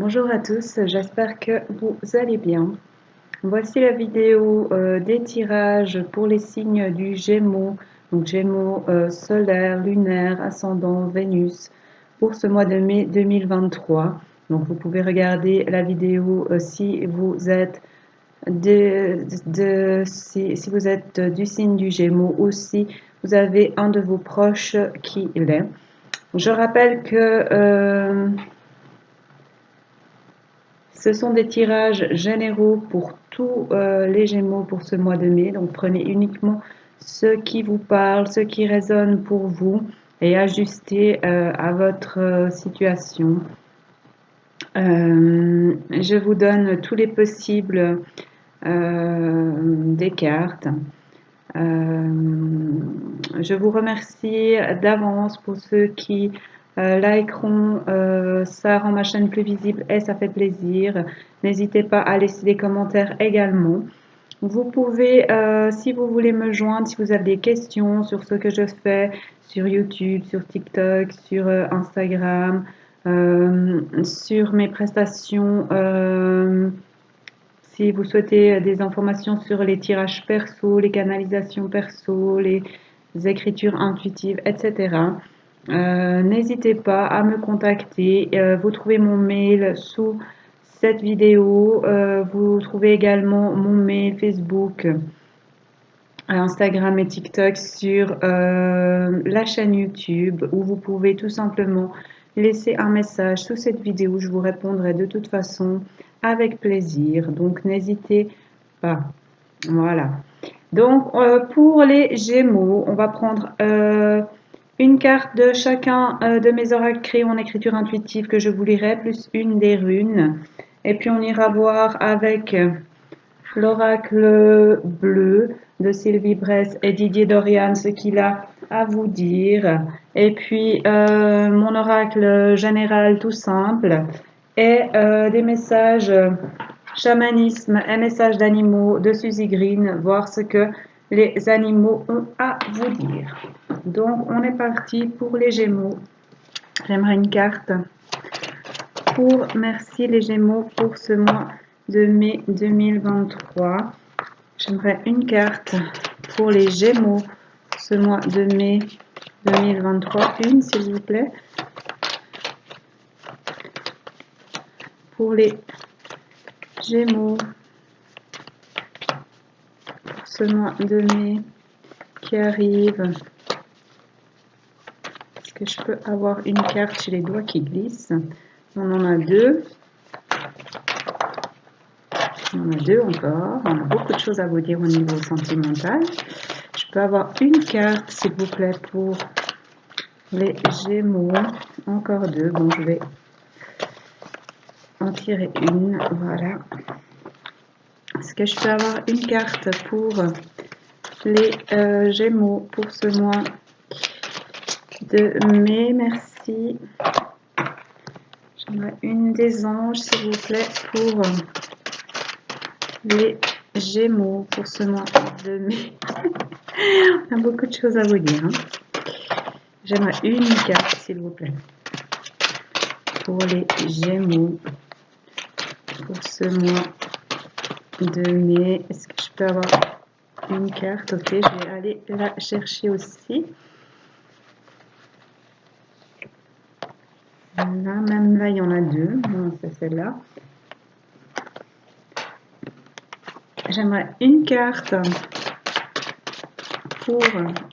Bonjour à tous, j'espère que vous allez bien. Voici la vidéo des tirages pour les signes du Gémeaux, donc Gémeaux solaire, lunaire, ascendant, Vénus, pour ce mois de mai 2023. Donc vous pouvez regarder la vidéo si vous êtes si vous êtes du signe du Gémeaux ou si vous avez un de vos proches qui l'est. Je rappelle que ce sont des tirages généraux pour tous les Gémeaux pour ce mois de mai. Donc prenez uniquement ce qui vous parle, ce qui résonne pour vous et ajustez à votre situation. Je vous donne tous les possibles des cartes. Je vous remercie d'avance pour ceux qui likeront, ça rend ma chaîne plus visible et ça fait plaisir. N'hésitez pas à laisser des commentaires également. Vous pouvez, si vous voulez me joindre, si vous avez des questions sur ce que je fais sur YouTube, sur TikTok, sur Instagram, sur mes prestations, si vous souhaitez des informations sur les tirages perso, les canalisations perso, les écritures intuitives, etc., n'hésitez pas à me contacter. Vous trouvez mon mail sous cette vidéo. Vous trouvez également mon mail Facebook, Instagram et TikTok sur la chaîne YouTube où vous pouvez tout simplement laisser un message sous cette vidéo. Je vous répondrai de toute façon avec plaisir. Donc n'hésitez pas. Voilà. Donc pour les Gémeaux, on va prendre une carte de chacun de mes oracles créés en écriture intuitive que je vous lirai, plus une des runes. Et puis on ira voir avec l'oracle bleu de Sylvie Bress et Didier Dorian ce qu'il a à vous dire. Et puis mon oracle général tout simple et des messages chamanisme et messages d'animaux de Suzy Green, voir ce que les animaux ont à vous dire. Donc on est parti pour les Gémeaux. J'aimerais une carte pour merci les Gémeaux pour ce mois de mai 2023. J'aimerais une carte pour les Gémeaux ce mois de mai 2023. Une, s'il vous plaît. Pour les Gémeaux pour ce mois de mai qui arrive. Est-ce que je peux avoir une carte chez les doigts qui glissent? On en a deux. On en a deux encore. On a beaucoup de choses à vous dire au niveau sentimental. Je peux avoir une carte, s'il vous plaît, pour les Gémeaux. Encore deux. Bon, je vais en tirer une. Voilà. Est-ce que je peux avoir une carte pour les Gémeaux pour ce mois de mai? Merci. J'aimerais une des anges, s'il vous plaît, pour les Gémeaux pour ce mois de mai. On a beaucoup de choses à vous dire. J'aimerais une carte, s'il vous plaît, pour les Gémeaux pour ce mois de mai. Est-ce que je peux avoir une carte? Ok, je vais aller la chercher aussi. Là, même là, il y en a deux. Bon, c'est celle-là. J'aimerais une carte pour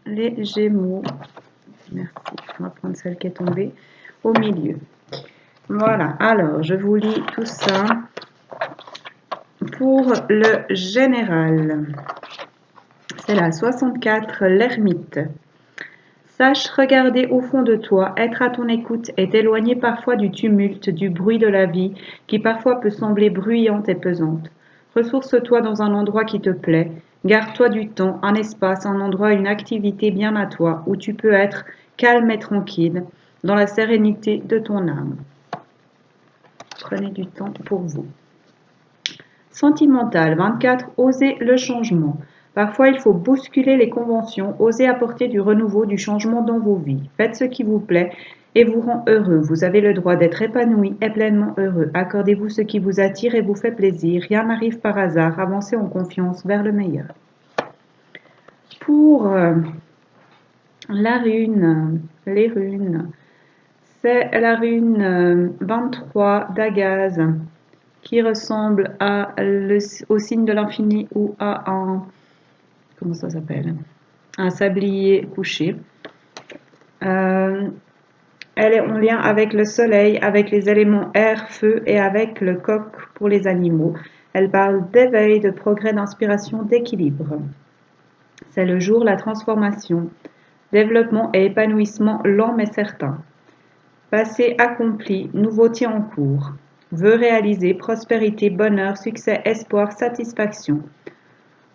les Gémeaux. Merci. On va prendre celle qui est tombée au milieu. Voilà. Alors, je vous lis tout ça. Pour le général, c'est la 64, l'ermite. Sache regarder au fond de toi, être à ton écoute et t'éloigner parfois du tumulte, du bruit de la vie, qui parfois peut sembler bruyante et pesante. Ressource-toi dans un endroit qui te plaît. Garde-toi du temps, un espace, un endroit, une activité bien à toi, où tu peux être calme et tranquille, dans la sérénité de ton âme. Prenez du temps pour vous. Sentimental, 24, osez le changement. Parfois, il faut bousculer les conventions, oser apporter du renouveau, du changement dans vos vies. Faites ce qui vous plaît et vous rend heureux. Vous avez le droit d'être épanoui et pleinement heureux. Accordez-vous ce qui vous attire et vous fait plaisir. Rien n'arrive par hasard. Avancez en confiance vers le meilleur. Pour la rune, les runes, c'est la rune 23 d'Agaz qui ressemble au signe de l'infini ou à comment ça s'appelle? Un sablier couché. Elle est en lien avec le soleil, avec les éléments air, feu et avec le coq pour les animaux. Elle parle d'éveil, de progrès, d'inspiration, d'équilibre. C'est le jour, la transformation, développement et épanouissement lent mais certain. Passé accompli, nouveauté en cours. Vœux réalisés, prospérité, bonheur, succès, espoir, satisfaction.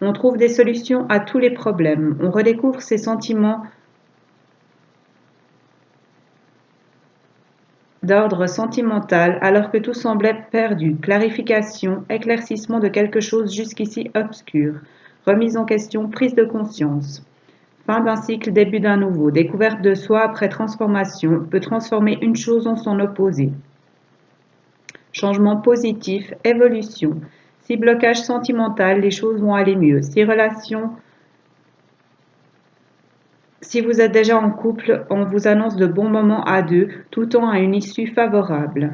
On trouve des solutions à tous les problèmes. On redécouvre ses sentiments d'ordre sentimental alors que tout semblait perdu. Clarification, éclaircissement de quelque chose jusqu'ici obscur. Remise en question, prise de conscience. Fin d'un cycle, début d'un nouveau. Découverte de soi après transformation peut transformer une chose en son opposé. Changement positif, évolution. Si blocage sentimental, les choses vont aller mieux. Si vous êtes déjà en couple, on vous annonce de bons moments à deux, tout en à une issue favorable.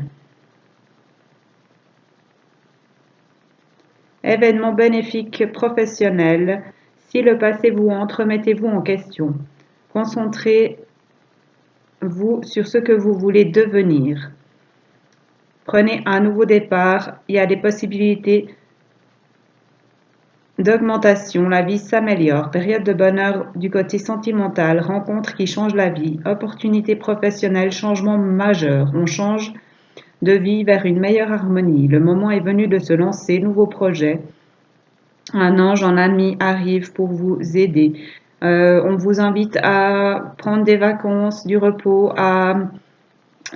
Événement bénéfique professionnel. Si le passé vous hante, remettez-vous en question. Concentrez-vous sur ce que vous voulez devenir. Prenez un nouveau départ. Il y a des possibilités d'augmentation. La vie s'améliore. Période de bonheur du côté sentimental. Rencontre qui change la vie. Opportunité professionnelle. Changement majeur. On change de vie vers une meilleure harmonie. Le moment est venu de se lancer. Nouveau projet. Un ange, un ami arrive pour vous aider. On vous invite à prendre des vacances, du repos, à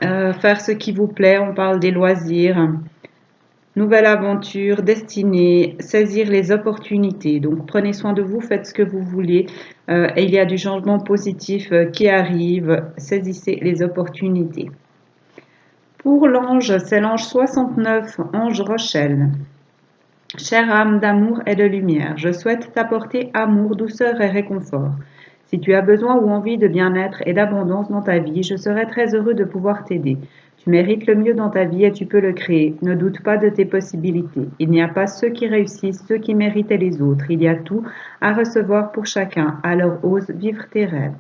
faire ce qui vous plaît. On parle des loisirs. Nouvelle aventure, destinée, saisir les opportunités. Donc prenez soin de vous, faites ce que vous voulez. Et il y a du changement positif qui arrive. Saisissez les opportunités. Pour l'ange, c'est l'ange 69, ange Rochelle. Chère âme d'amour et de lumière, je souhaite t'apporter amour, douceur et réconfort. Si tu as besoin ou envie de bien-être et d'abondance dans ta vie, je serai très heureux de pouvoir t'aider. Tu mérites le mieux dans ta vie et tu peux le créer. Ne doute pas de tes possibilités. Il n'y a pas ceux qui réussissent, ceux qui méritent et les autres. Il y a tout à recevoir pour chacun. Alors ose vivre tes rêves.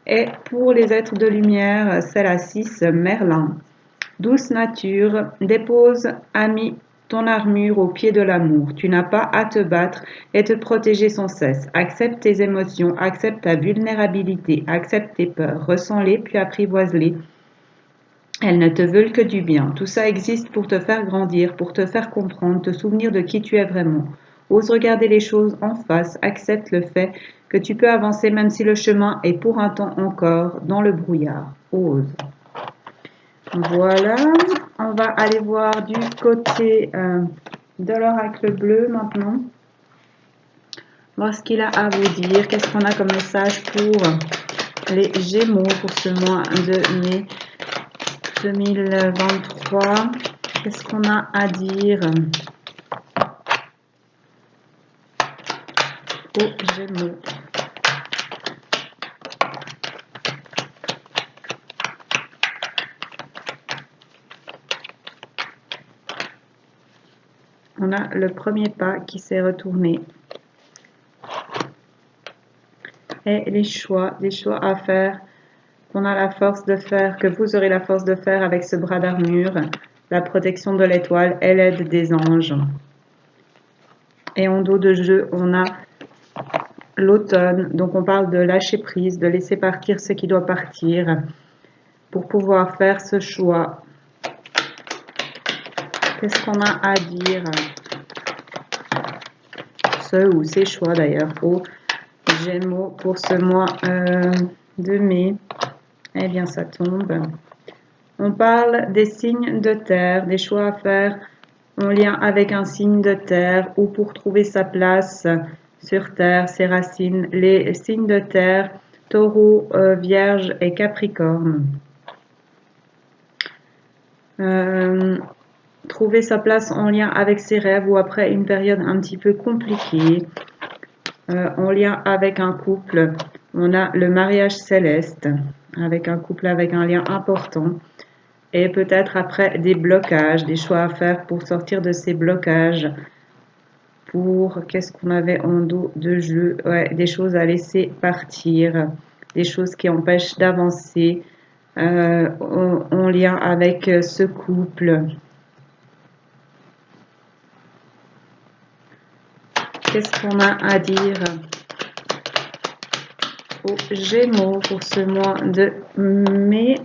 Et pour les êtres de lumière, c'est la 6, Merlin. Douce nature, dépose, ami, ton armure au pied de l'amour. Tu n'as pas à te battre et te protéger sans cesse. Accepte tes émotions, accepte ta vulnérabilité, accepte tes peurs, ressens-les puis apprivoise-les. Elles ne te veulent que du bien. Tout ça existe pour te faire grandir, pour te faire comprendre, te souvenir de qui tu es vraiment. Ose regarder les choses en face, accepte le fait que tu peux avancer même si le chemin est pour un temps encore dans le brouillard. Ose. Voilà, on va aller voir du côté de l'oracle bleu maintenant. Voir ce qu'il a à vous dire. Qu'est-ce qu'on a comme message pour les Gémeaux pour ce mois de mai 2023? Qu'est-ce qu'on a à dire aux Gémeaux? On a le premier pas qui s'est retourné. Et les choix, des choix à faire, qu'on a la force de faire, que vous aurez la force de faire avec ce bras d'armure, la protection de l'étoile et l'aide des anges. Et en dos de jeu, on a l'automne, donc on parle de lâcher prise, de laisser partir ce qui doit partir pour pouvoir faire ce choix. Qu'est-ce qu'on a à dire? Ce ou ces choix d'ailleurs aux Gémeaux pour ce mois de mai. Eh bien, ça tombe. On parle des signes de terre, des choix à faire en lien avec un signe de terre ou pour trouver sa place sur terre, ses racines. Les signes de terre Taureau, Vierge et Capricorne. Trouver sa place en lien avec ses rêves ou après une période un petit peu compliquée. En lien avec un couple, on a le mariage céleste, avec un couple avec un lien important. Et peut-être après des blocages, des choix à faire pour sortir de ces blocages. Pour, qu'est-ce qu'on avait en dos de jeu? Ouais, des choses à laisser partir, des choses qui empêchent d'avancer en lien avec ce couple. Qu'est-ce qu'on a à dire aux Gémeaux pour ce mois de mai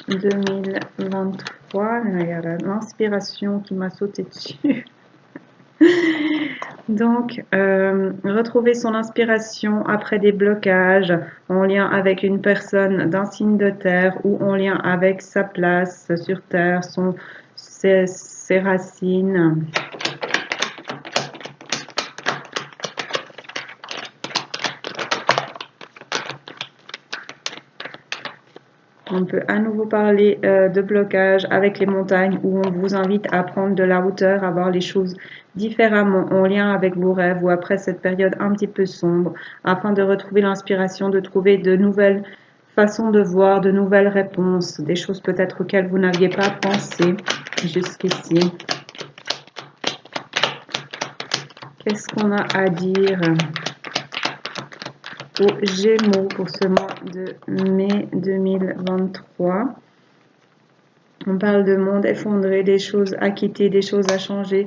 2023? Il y a l'inspiration qui m'a sauté dessus. Donc, retrouver son inspiration après des blocages en lien avec une personne d'un signe de terre ou en lien avec sa place sur terre, ses racines. On peut à nouveau parler de blocage avec les montagnes où on vous invite à prendre de la hauteur, à voir les choses différemment en lien avec vos rêves ou après cette période un petit peu sombre afin de retrouver l'inspiration, de trouver de nouvelles façons de voir, de nouvelles réponses, des choses peut-être auxquelles vous n'aviez pas pensé jusqu'ici. Qu'est-ce qu'on a à dire aux Gémeaux pour ce mois de mai 2023? On parle de monde effondré, des choses à quitter, des choses à changer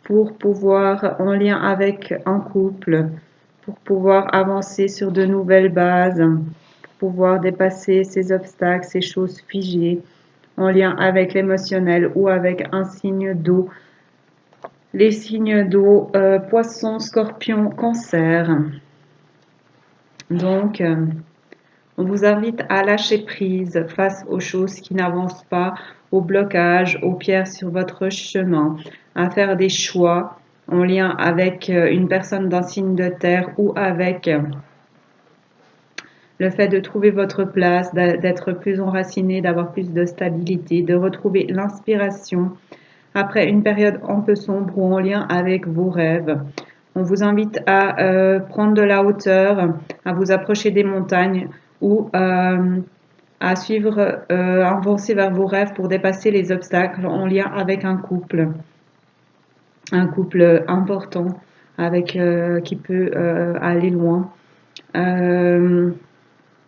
pour pouvoir, en lien avec un couple, pour pouvoir avancer sur de nouvelles bases, pour pouvoir dépasser ces obstacles, ces choses figées, en lien avec l'émotionnel ou avec un signe d'eau. Les signes d'eau, poisson, scorpion, cancer. Donc, on vous invite à lâcher prise face aux choses qui n'avancent pas, aux blocages, aux pierres sur votre chemin, à faire des choix en lien avec une personne d'un signe de terre ou avec le fait de trouver votre place, d'être plus enraciné, d'avoir plus de stabilité, de retrouver l'inspiration après une période un peu sombre ou en lien avec vos rêves. On vous invite à prendre de la hauteur, à vous approcher des montagnes ou à suivre, avancer vers vos rêves pour dépasser les obstacles en lien avec un couple important avec qui peut aller loin.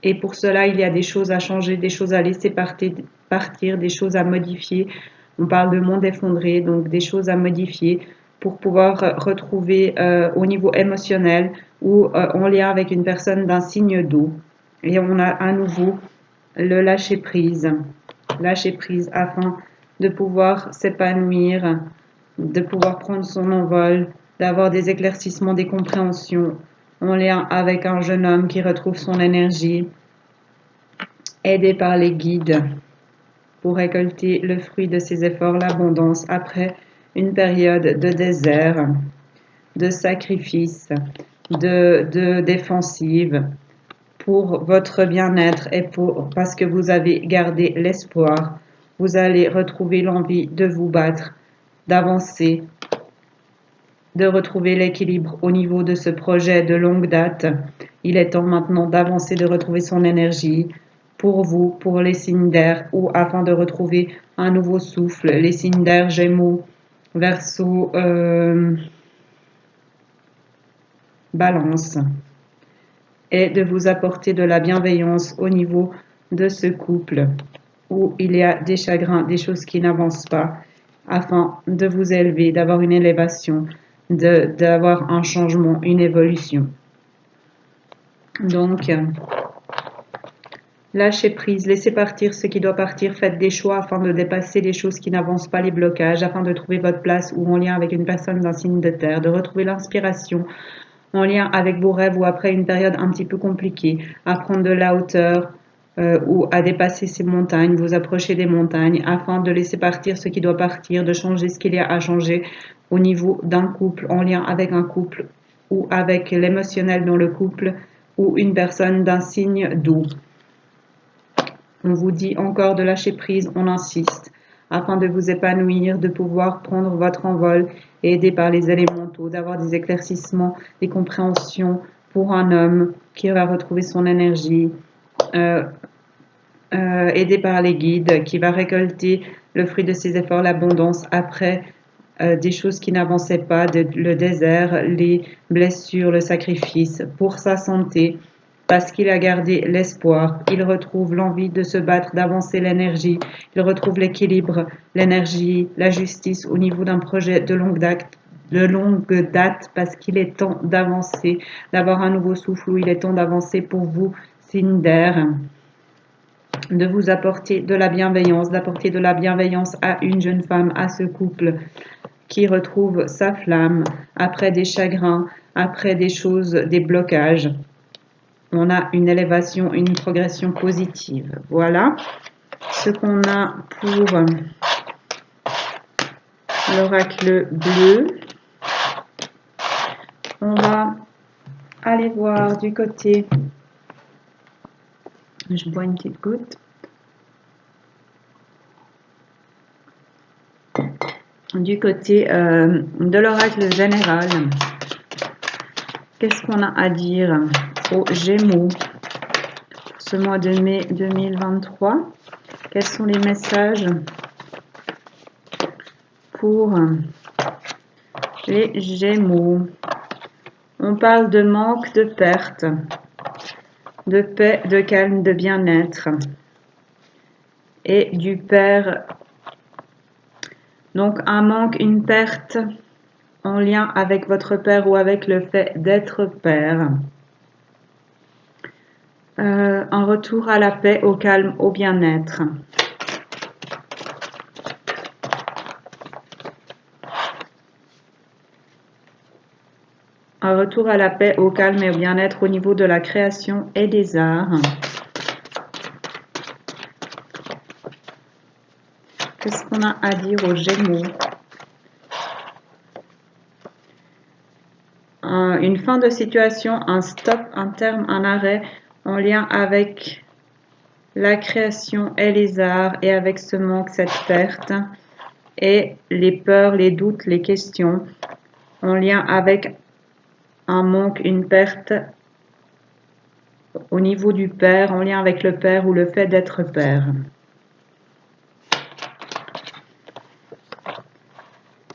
Et pour cela, il y a des choses à changer, des choses à laisser partir, des choses à modifier. On parle de monde effondré, donc des choses à modifier pour pouvoir retrouver au niveau émotionnel ou en lien avec une personne d'un signe d'eau. Et on a à nouveau le lâcher prise afin de pouvoir s'épanouir, de pouvoir prendre son envol, d'avoir des éclaircissements, des compréhensions en lien avec un jeune homme qui retrouve son énergie, aidé par les guides pour récolter le fruit de ses efforts, l'abondance après une période de désert, de sacrifice, de défensive, pour votre bien-être et parce que vous avez gardé l'espoir, vous allez retrouver l'envie de vous battre, d'avancer, de retrouver l'équilibre au niveau de ce projet de longue date. Il est temps maintenant d'avancer, de retrouver son énergie pour vous, pour les signes d'air ou afin de retrouver un nouveau souffle. Les signes d'air, Gémeaux, Verseau, Balance. Et de vous apporter de la bienveillance au niveau de ce couple où il y a des chagrins, des choses qui n'avancent pas, afin de vous élever, d'avoir une élévation, d'avoir un changement, une évolution. Donc, lâchez prise, laissez partir ce qui doit partir, faites des choix afin de dépasser les choses qui n'avancent pas, les blocages, afin de trouver votre place ou en lien avec une personne d'un signe de terre, de retrouver l'inspiration en lien avec vos rêves ou après une période un petit peu compliquée, à prendre de la hauteur ou à dépasser ces montagnes, vous approcher des montagnes afin de laisser partir ce qui doit partir, de changer ce qu'il y a à changer au niveau d'un couple, en lien avec un couple ou avec l'émotionnel dans le couple, ou une personne d'un signe d'eau. On vous dit encore de lâcher prise, on insiste, afin de vous épanouir, de pouvoir prendre votre envol et aider par les élémentaux, d'avoir des éclaircissements, des compréhensions pour un homme qui va retrouver son énergie, aidé par les guides, qui va récolter le fruit de ses efforts, l'abondance après des choses qui n'avançaient pas, le désert, les blessures, le sacrifice pour sa santé, parce qu'il a gardé l'espoir. Il retrouve l'envie de se battre, d'avancer l'énergie. Il retrouve l'équilibre, l'énergie, la justice au niveau d'un projet de longue date, parce qu'il est temps d'avancer, d'avoir un nouveau souffle où il est temps d'avancer pour vous, signe d'air, de vous apporter de la bienveillance, d'apporter de la bienveillance à une jeune femme, à ce couple qui retrouve sa flamme après des chagrins, après des choses, des blocages. On a une élévation, une progression positive. Voilà ce qu'on a pour l'oracle bleu. On va aller voir du côté, je bois une petite goutte, du côté de l'oracle général. Qu'est-ce qu'on a à dire aux Gémeaux pour ce mois de mai 2023? Quels sont les messages pour les Gémeaux? On parle de manque, de perte, de paix, de calme, de bien-être et du père. Donc un manque, une perte en lien avec votre père ou avec le fait d'être père. Un retour à la paix, au calme, au bien-être. Un retour à la paix, au calme et au bien-être au niveau de la création et des arts. Qu'est-ce qu'on a à dire aux Gémeaux? Une fin de situation, un stop, un terme, un arrêt en lien avec la création et les arts et avec ce manque, cette perte et les peurs, les doutes, les questions en lien avec un manque, une perte au niveau du père, en lien avec le père ou le fait d'être père.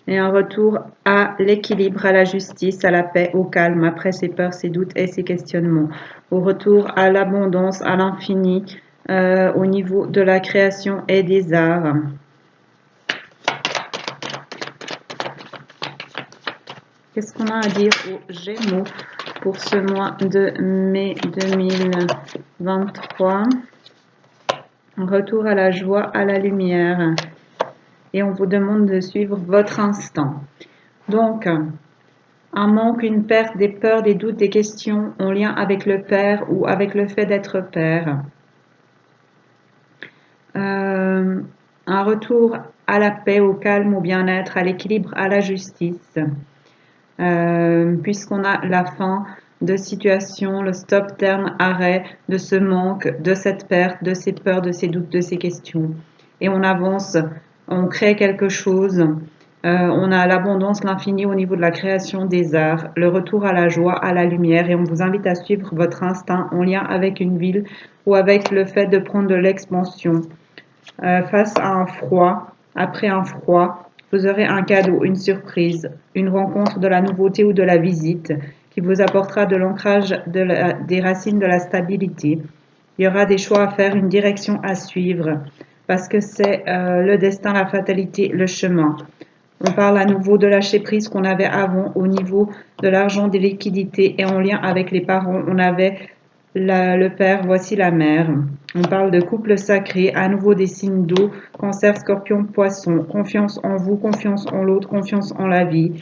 Et un retour à l'équilibre, à la justice, à la paix, au calme, après ses peurs, ses doutes et ses questionnements. Au retour à l'abondance, à l'infini, au niveau de la création et des arts. Qu'est-ce qu'on a à dire aux Gémeaux pour ce mois de mai 2023? Retour à la joie, à la lumière. Et on vous demande de suivre votre instinct. Donc, un manque, une perte, des peurs, des doutes, des questions en lien avec le père ou avec le fait d'être père. Un retour à la paix, au calme, au bien-être, à l'équilibre, à la justice. Puisqu'on a la fin de situation, le stop, terme, arrêt de ce manque, de cette perte, de ces peurs, de ces doutes, de ces questions. Et on avance, on crée quelque chose. On a l'abondance, l'infini au niveau de la création des arts, le retour à la joie, à la lumière, et on vous invite à suivre votre instinct en lien avec une ville ou avec le fait de prendre de l'expansion. Face à un froid, après un froid, vous aurez un cadeau, une surprise, une rencontre de la nouveauté ou de la visite qui vous apportera de l'ancrage des racines de la stabilité. Il y aura des choix à faire, une direction à suivre, parce que c'est le destin, la fatalité, le chemin. On parle à nouveau de lâcher prise qu'on avait avant au niveau de l'argent, des liquidités et en lien avec les parents. On avait le père, voici la mère. On parle de couple sacré, à nouveau des signes d'eau, cancer, scorpion, poisson. Confiance en vous, confiance en l'autre, confiance en la vie,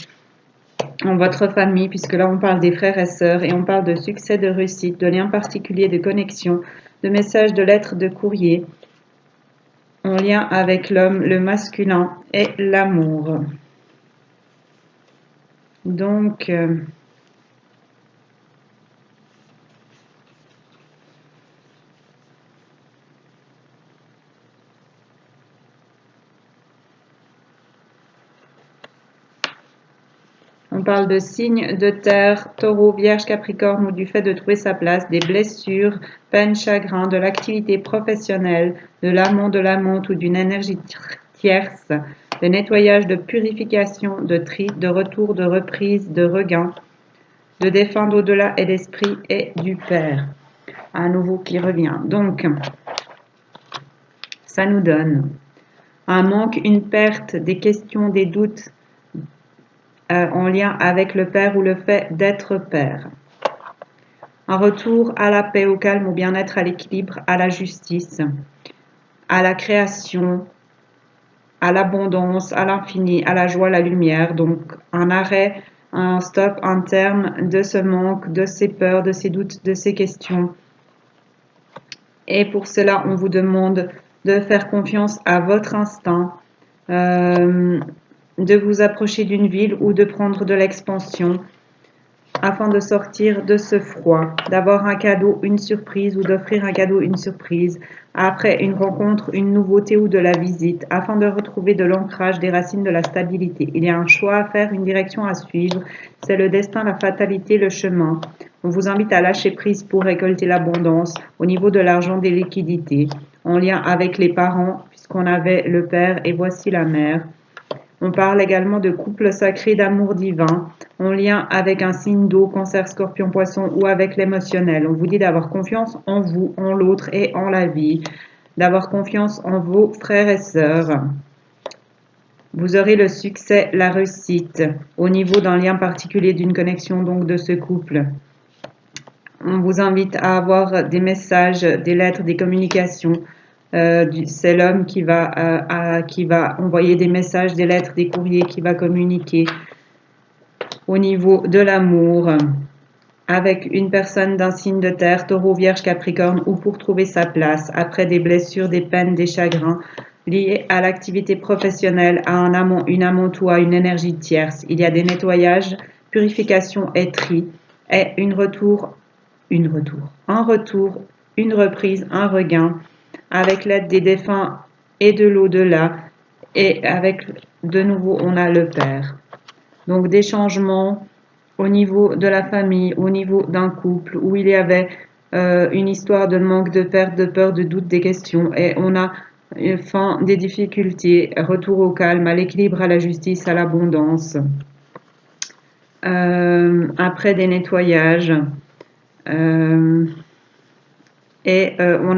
en votre famille, puisque là on parle des frères et sœurs et on parle de succès, de réussite, de liens particuliers, de connexion, de messages, de lettres, de courrier, en lien avec l'homme, le masculin et l'amour. Donc, On parle de signes de terre, taureau, vierge, capricorne ou du fait de trouver sa place, des blessures, peines, chagrins, de l'activité professionnelle, de l'amont ou d'une énergie tierce, de nettoyage, de purification, de tri, de retour, de reprise, de regain, de défunts d'au-delà et d'esprit et du Père. À nouveau qui revient. Donc, ça nous donne un manque, une perte, des questions, des doutes en lien avec le Père ou le fait d'être Père. Un retour à la paix, au calme, au bien-être, à l'équilibre, à la justice, à la création, à l'abondance, à l'infini, à la joie, à la lumière. Donc, un arrêt, un stop, un terme de ce manque, de ces peurs, de ces doutes, de ces questions. Et pour cela, on vous demande de faire confiance à votre instinct, de vous approcher d'une ville ou de prendre de l'expansion afin de sortir de ce froid, d'avoir un cadeau, une surprise ou d'offrir un cadeau, une surprise, après une rencontre, une nouveauté ou de la visite, afin de retrouver de l'ancrage, des racines, de la stabilité. Il y a un choix à faire, une direction à suivre, c'est le destin, la fatalité, le chemin. On vous invite à lâcher prise pour récolter l'abondance au niveau de l'argent, des liquidités, en lien avec les parents, puisqu'on avait le père et voici la mère. On parle également de couple sacré d'amour divin, en lien avec un signe d'eau, cancer, scorpion, poisson ou avec l'émotionnel. On vous dit d'avoir confiance en vous, en l'autre et en la vie, d'avoir confiance en vos frères et sœurs. Vous aurez le succès, la réussite au niveau d'un lien particulier, d'une connexion donc de ce couple. On vous invite à avoir des messages, des lettres, des communications. C'est l'homme qui va envoyer des messages, des lettres, des courriers, qui va communiquer au niveau de l'amour avec une personne d'un signe de terre, taureau, vierge, capricorne, ou pour trouver sa place après des blessures, des peines, des chagrins liés à l'activité professionnelle, à un amont, une amont ou à une énergie tierce. Il y a des nettoyages, purification et tri, et un retour, une reprise, un regain, avec l'aide des défunts et de l'au-delà, et avec de nouveau on a le Père. Donc des changements au niveau de la famille, au niveau d'un couple où il y avait une histoire de manque, de perte, de peur, de doute, des questions, et on a fin des difficultés, retour au calme, à l'équilibre, à la justice, à l'abondance. Après des nettoyages, on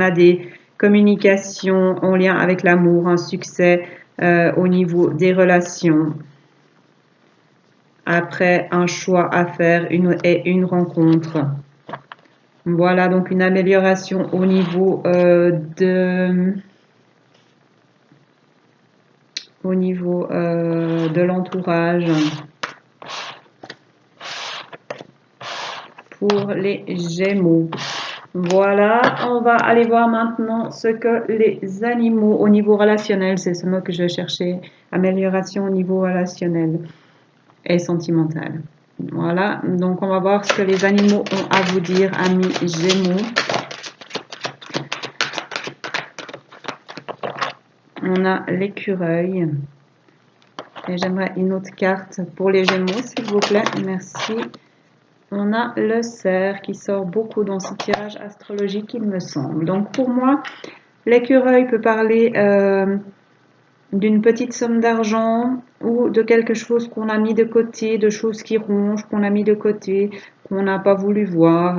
a des communications en lien avec l'amour, un succès au niveau des relations. Après un choix à faire et une rencontre. Voilà donc une amélioration au niveau de l'entourage pour les Gémeaux. Voilà, on va aller voir maintenant ce que les animaux au niveau relationnel, c'est ce mot que je cherchais, amélioration au niveau relationnel et sentimental. Voilà, donc on va voir ce que les animaux ont à vous dire, amis Gémeaux. On a l'écureuil. Et j'aimerais une autre carte pour les Gémeaux, s'il vous plaît. Merci. On a le cerf qui sort beaucoup dans ce tirage astrologique, il me semble. Donc pour moi, l'écureuil peut parler d'une petite somme d'argent ou de quelque chose qu'on a mis de côté, de choses qui rongent, qu'on a mis de côté, qu'on n'a pas voulu voir.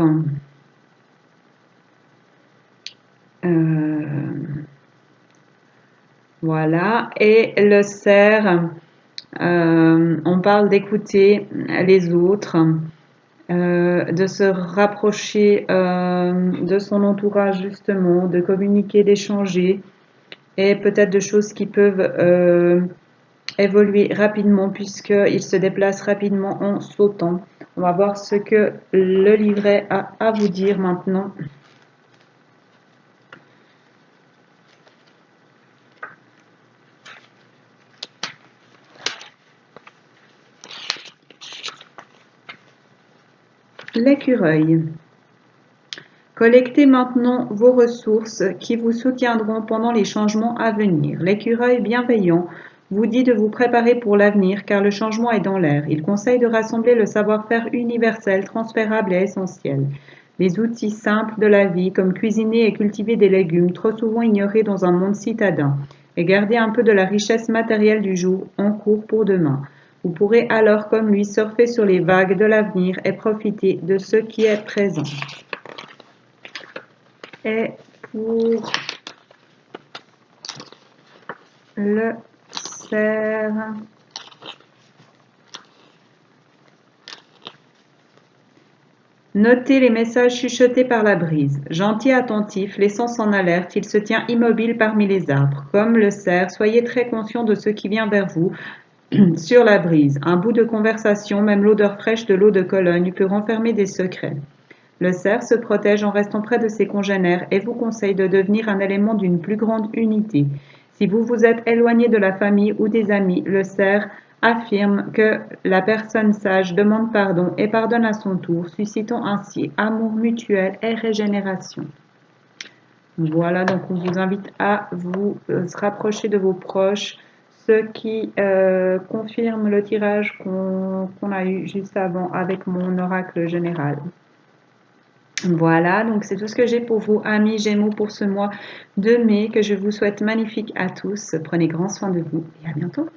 Voilà. Et le cerf, on parle d'écouter les autres. De se rapprocher de son entourage justement, de communiquer, d'échanger et peut-être de choses qui peuvent évoluer rapidement puisqu'il se déplace rapidement en sautant. On va voir ce que le livret a à vous dire maintenant. L'écureuil. Collectez maintenant vos ressources qui vous soutiendront pendant les changements à venir. L'écureuil bienveillant vous dit de vous préparer pour l'avenir car le changement est dans l'air. Il conseille de rassembler le savoir-faire universel, transférable et essentiel. Les outils simples de la vie, comme cuisiner et cultiver des légumes, trop souvent ignorés dans un monde citadin, et garder un peu de la richesse matérielle du jour en cours pour demain. Vous pourrez alors, comme lui, surfer sur les vagues de l'avenir et profiter de ce qui est présent. Et pour le cerf, notez les messages chuchotés par la brise. Gentil et attentif, laissant en alerte, il se tient immobile parmi les arbres. Comme le cerf, soyez très conscient de ce qui vient vers vous sur la brise. Un bout de conversation, même l'odeur fraîche de l'eau de Cologne, peut renfermer des secrets. Le cerf se protège en restant près de ses congénères et vous conseille de devenir un élément d'une plus grande unité. Si vous vous êtes éloigné de la famille ou des amis, le cerf affirme que la personne sage demande pardon et pardonne à son tour, suscitant ainsi amour mutuel et régénération. Voilà, donc on vous invite à vous rapprocher de vos proches, ce qui confirme le tirage qu'on a eu juste avant avec mon oracle général. Voilà, donc c'est tout ce que j'ai pour vous, amis Gémeaux, pour ce mois de mai, que je vous souhaite magnifique à tous. Prenez grand soin de vous et à bientôt.